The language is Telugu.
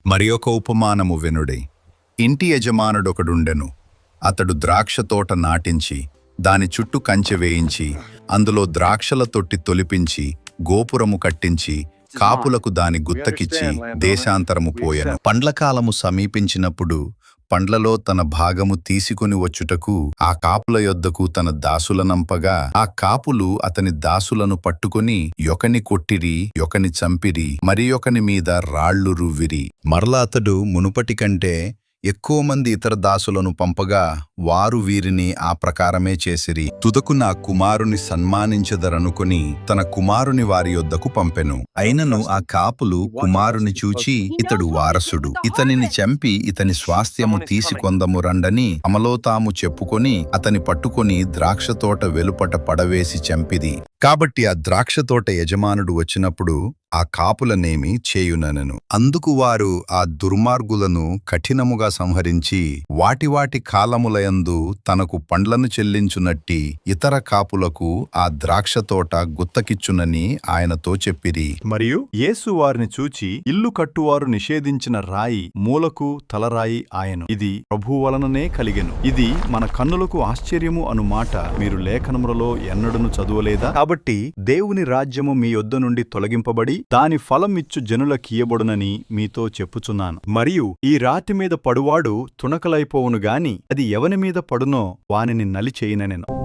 మరియొక ఉపమానము వినుడి. ఇంటి యజమానుడొకడుండెను. అతడు ద్రాక్షతోట నాటించి దాని చుట్టూ కంచె వేయించి అందులో ద్రాక్షల తొట్టి తొలిపించి గోపురము కట్టించి కాపులకు దాని గుత్తకిచ్చి దేశాంతరము పోయెను. పండ్లకాలము సమీపించినప్పుడు పండ్లలో తన భాగము తీసుకుని వచ్చుటకు ఆ కాపుల యొద్దకు తన దాసులనంపగా ఆ కాపులు అతని దాసులను పట్టుకుని యొకని కొట్టిరి, యొకని చంపిరి, మరి యొకని మీద రాళ్లు రువ్విరి. మరల అతడు మునుపటి కంటే ఎక్కువ మంది ఇతర దాసులను పంపగా వారు వీరిని ఆ ప్రకారమే చేసిరి. తుదకు నా కుమారుని సన్మానించదరనుకుని తన కుమారుని వారి యొద్దకు పంపెను. అయినను ఆ కాపులు కుమారుని చూచి ఇతడు వారసుడు, ఇతనిని చంపి ఇతని స్వాస్థ్యము తీసుకొందము రండని తమలో తాము చెప్పుకొని అతని పట్టుకొని ద్రాక్షతోట వెలుపట పడవేసి చంపిది. కాబట్టి ఆ ద్రాక్షతోట యజమానుడు వచ్చినప్పుడు ఆ కాపులనేమి చేయుననెను. అందుకు వారు ఆ దుర్మార్గులను కఠినముగా సంహరించి వాటి కాలములయందు తనకు పండ్లను చెల్లించునట్టి ఇతర కాపులకు ఆ ద్రాక్షతోట గుత్తకిచ్చునని ఆయనతో చెప్పిరి. మరియు యేసు వారిని చూచి ఇల్లు కట్టువారు నిషేధించిన రాయి మూలకు తలరాయి ఆయను. ఇది ప్రభువు వలననే కలిగెను. ఇది మన కన్నులకు ఆశ్చర్యము అను మాట మీరు లేఖనములలో ఎన్నడను చదువలేదా? కాబట్టి దేవుని రాజ్యము మీ యొద్ద నుండి తొలగింపబడి దాని ఫలమిచ్చు జనులకియ్యబడునని మీతో చెప్పుచున్నాను. మరియు ఈ రాతి మీద పడువాడు తునకలైపోవును గాని అది ఎవని మీద పడునో వానిని నలిచేయుననెను.